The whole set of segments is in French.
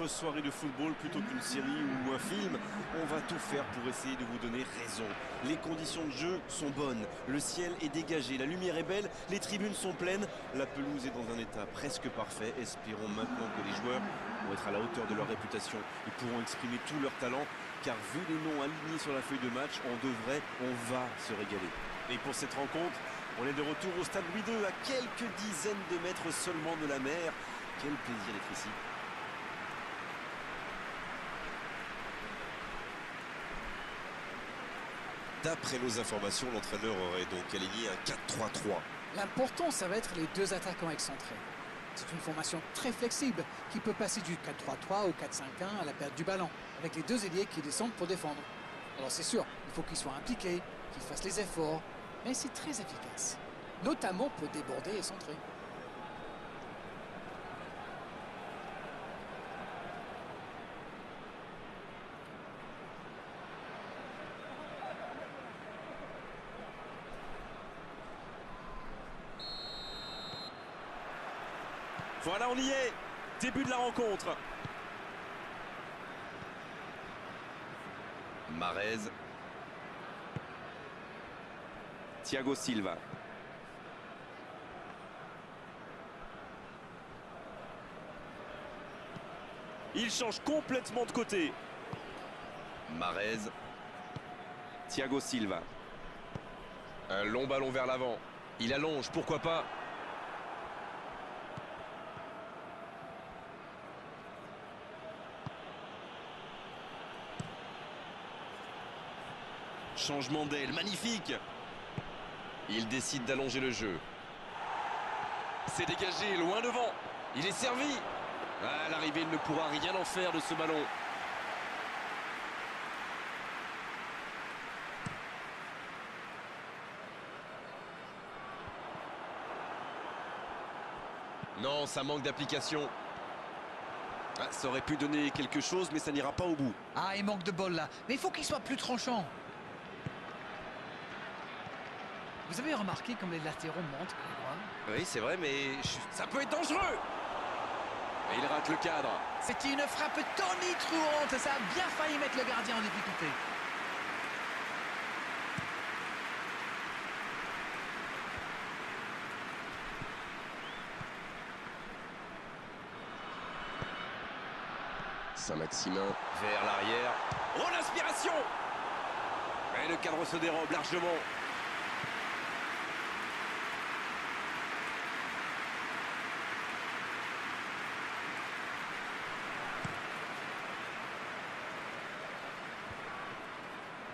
votre soirée de football plutôt qu'une série ou un film. On va tout faire pour essayer de vous donner raison. Les conditions de jeu sont bonnes, le ciel est dégagé, la lumière est belle, les tribunes sont pleines, la pelouse est dans un état presque parfait. Espérons maintenant que les joueurs vont être à la hauteur de leur réputation et pourront exprimer tout leur talent, car vu les noms alignés sur la feuille de match, on va se régaler. Et pour cette rencontre, on est de retour au stade Louis II, à quelques dizaines de mètres seulement de la mer. Quel plaisir d'être ici. D'après nos informations, l'entraîneur aurait donc aligné un 4-3-3. L'important, ça va être les deux attaquants excentrés. C'est une formation très flexible qui peut passer du 4-3-3 au 4-5-1 à la perte du ballon, avec les deux ailiers qui descendent pour défendre. Alors c'est sûr, il faut qu'ils soient impliqués, qu'ils fassent les efforts, mais c'est très efficace, notamment pour déborder et centrer. Voilà, on y est. Début de la rencontre. Mahrez. Thiago Silva. Il change complètement de côté. Mahrez. Thiago Silva. Un long ballon vers l'avant. Il allonge, pourquoi pas. Changement d'aile, magnifique. Il décide d'allonger le jeu. C'est dégagé, loin devant. Il est servi. À l'arrivée, il ne pourra rien en faire de ce ballon. Non, ça manque d'application. Ah, ça aurait pu donner quelque chose, mais ça n'ira pas au bout. Ah, il manque de bol là, mais il faut qu'il soit plus tranchant. Vous avez remarqué comme les latéraux montent, Grégoire? Oui, c'est vrai, mais ça peut être dangereux. Et il rate le cadre. C'était une frappe tonitruante, ça a bien failli mettre le gardien en difficulté. Saint-Maximin. Vers l'arrière. Oh, l'inspiration! Et le cadre se dérobe largement.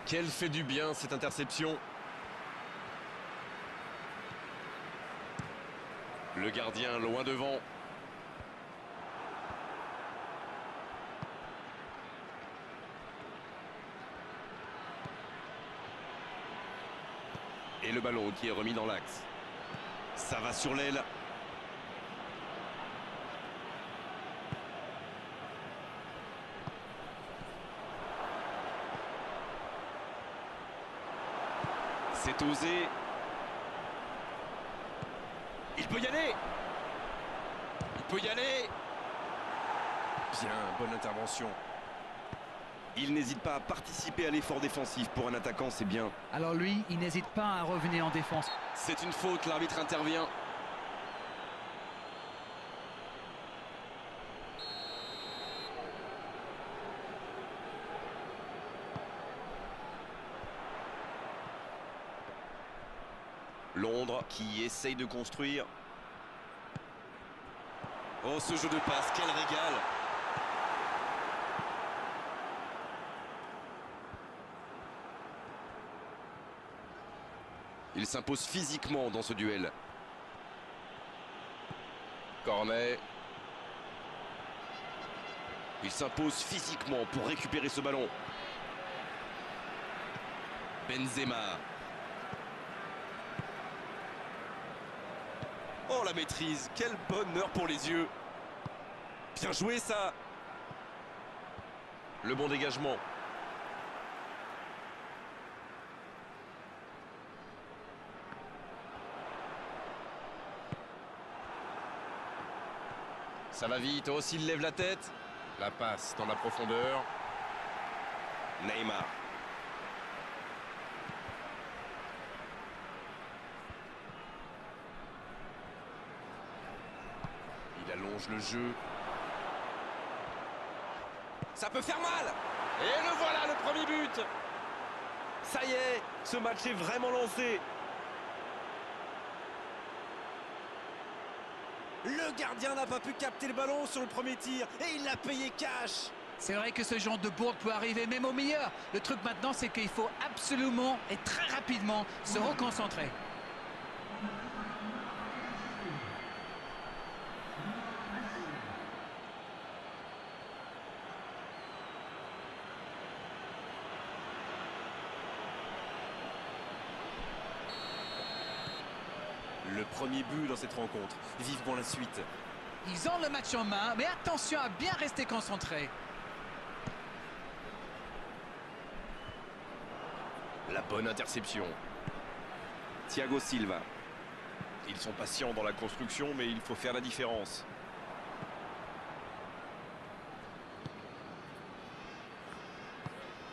Quel fait du bien cette interception. Le gardien loin devant. Et le ballon qui est remis dans l'axe. Ça va sur l'aile. C'est osé. Il peut y aller. Il peut y aller. Bien, bonne intervention. Il n'hésite pas à participer à l'effort défensif. Pour un attaquant, c'est bien. Alors lui, il n'hésite pas à revenir en défense. C'est une faute, l'arbitre intervient. Londres qui essaye de construire. Oh, ce jeu de passe, quel régal! Il s'impose physiquement dans ce duel. Cornet. Il s'impose physiquement pour récupérer ce ballon. Benzema. Oh, la maîtrise, quel bonheur pour les yeux. Bien joué ça. Le bon dégagement. Ça va vite, oh s'il lève la tête. La passe dans la profondeur. Neymar. Il allonge le jeu. Ça peut faire mal. Et le voilà, le premier but. Ça y est, ce match est vraiment lancé. Le gardien n'a pas pu capter le ballon sur le premier tir et il l'a payé cash. C'est vrai que ce genre de bourde peut arriver même au meilleur. Le truc maintenant, c'est qu'il faut absolument et très rapidement se reconcentrer. Le premier but dans cette rencontre. Vivement la suite. Ils ont le match en main, mais attention à bien rester concentré. La bonne interception. Thiago Silva. Ils sont patients dans la construction, mais il faut faire la différence.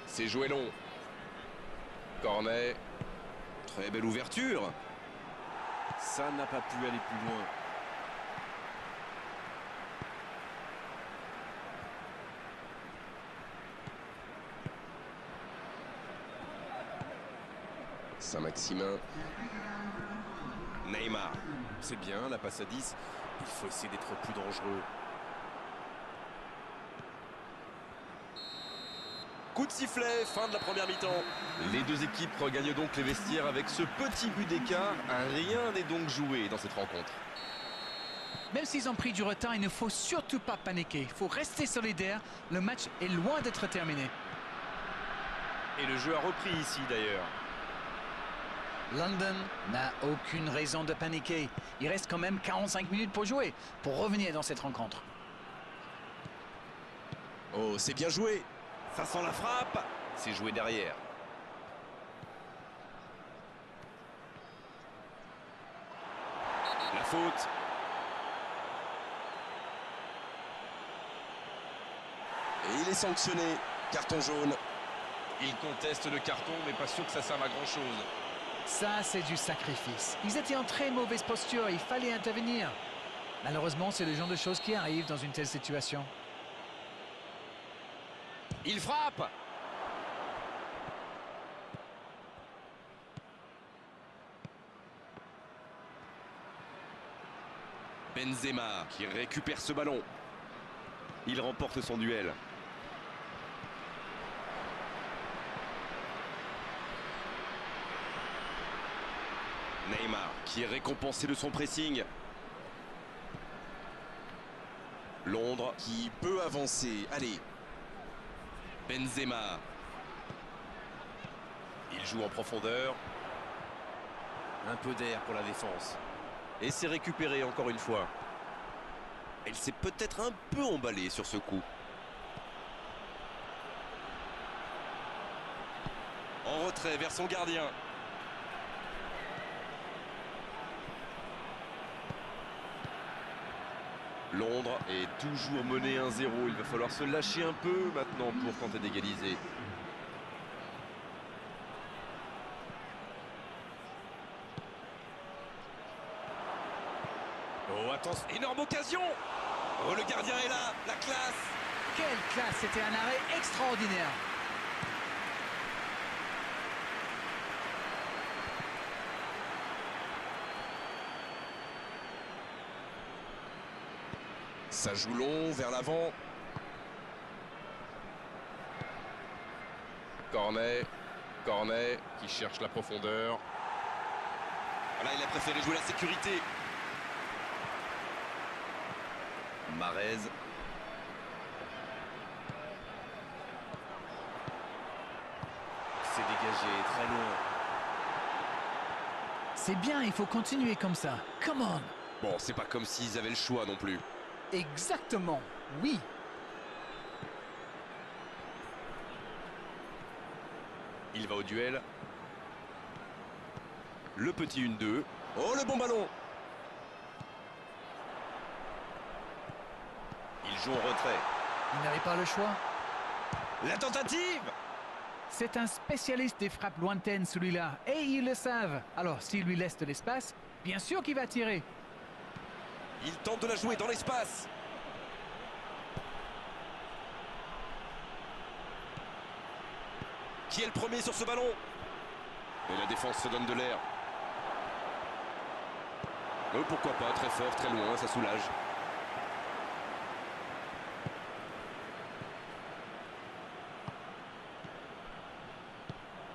C'est joué long. Cornet. Très belle ouverture. Ça n'a pas pu aller plus loin. Saint-Maximin. Neymar. C'est bien, la passe à 10. Il faut essayer d'être plus dangereux. Coup de sifflet, fin de la première mi-temps. Les deux équipes regagnent donc les vestiaires avec ce petit but d'écart. Rien n'est donc joué dans cette rencontre. Même s'ils ont pris du retard, il ne faut surtout pas paniquer. Il faut rester solidaire. Le match est loin d'être terminé. Et le jeu a repris ici d'ailleurs. London n'a aucune raison de paniquer. Il reste quand même 45 minutes pour jouer, pour revenir dans cette rencontre. Oh, c'est bien joué. Ça sent la frappe. C'est joué derrière. La faute. Et il est sanctionné. Carton jaune. Il conteste le carton, mais pas sûr que ça serve à grand-chose. Ça, c'est du sacrifice. Ils étaient en très mauvaise posture, il fallait intervenir. Malheureusement, c'est le genre de choses qui arrivent dans une telle situation. Il frappe. Benzema qui récupère ce ballon. Il remporte son duel. Neymar qui est récompensé de son pressing. Londres Qui peut avancer. Allez. Benzema. Il joue en profondeur. Un peu d'air pour la défense. Et c'est récupéré encore une fois. Elle s'est peut-être un peu emballée sur ce coup. En retrait vers son gardien. Londres est toujours mené 1-0. Il va falloir se lâcher un peu maintenant pour tenter d'égaliser. Oh, attention, énorme occasion. Oh, le gardien est là, la classe. Quelle classe, c'était un arrêt extraordinaire. Ça joue long vers l'avant. Cornet. Cornet qui cherche la profondeur. Là, il a préféré jouer la sécurité. Marez. C'est dégagé, très loin. C'est bien, il faut continuer comme ça. Come on. Bon, c'est pas comme s'ils avaient le choix non plus. Exactement, oui. Il va au duel. Le petit 1-2. Oh, le bon ballon. Il joue en retrait. Il n'avait pas le choix. La tentative! C'est un spécialiste des frappes lointaines, celui-là. Et ils le savent. Alors, s'il lui laisse de l'espace, bien sûr qu'il va tirer. Il tente de la jouer dans l'espace. Qui est le premier sur ce ballon? Et la défense se donne de l'air. Pourquoi pas, très fort, très loin, ça soulage.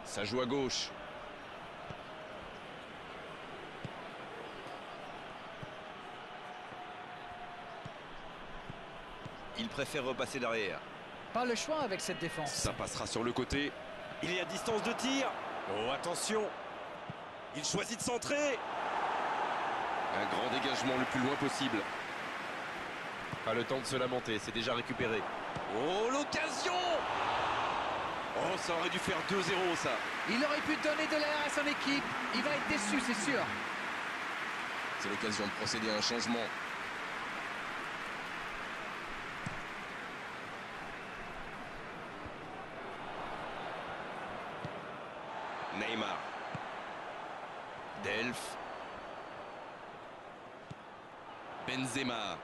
Ça joue à gauche. Il préfère repasser derrière. Pas le choix avec cette défense. Ça passera sur le côté. Il est à distance de tir. Oh, attention. Il choisit de centrer. Un grand dégagement le plus loin possible. Pas le temps de se lamenter, c'est déjà récupéré. Oh, l'occasion! Oh, ça aurait dû faire 2-0, ça. Il aurait pu donner de l'air à son équipe. Il va être déçu, c'est sûr. C'est l'occasion de procéder à un changement. Neymar. Delph. Benzema.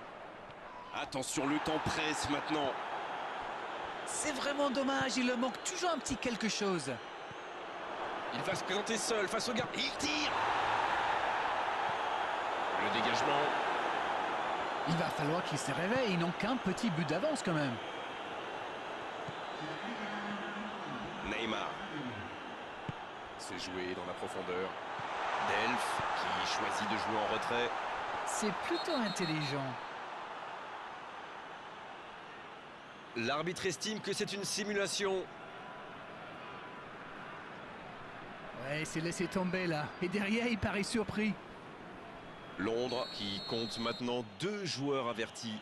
Attention, le temps presse maintenant. C'est vraiment dommage, il leur manque toujours un petit quelque chose. Il va se présenter seul face au gardien. Il tire. Le dégagement. Il va falloir qu'ils se réveillent, ils n'ont qu'un petit but d'avance quand même. Neymar. C'est joué dans la profondeur. Delph qui choisit de jouer en retrait. C'est plutôt intelligent. L'arbitre estime que c'est une simulation. Ouais, il s'est laissé tomber là. Et derrière, il paraît surpris. Londres Qui compte maintenant 2 joueurs avertis.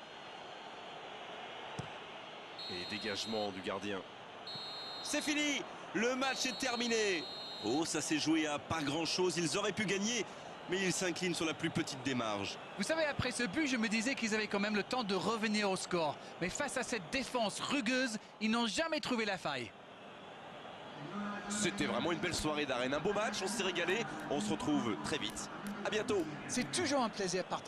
Et dégagement du gardien. C'est fini. Le match est terminé. Oh, ça s'est joué à pas grand-chose. Ils auraient pu gagner, mais ils s'inclinent sur la plus petite des marges. Vous savez, après ce but, je me disais qu'ils avaient quand même le temps de revenir au score. Mais face à cette défense rugueuse, ils n'ont jamais trouvé la faille. C'était vraiment une belle soirée d'arène. Un beau match, on s'est régalé. On se retrouve très vite. À bientôt. C'est toujours un plaisir de partager.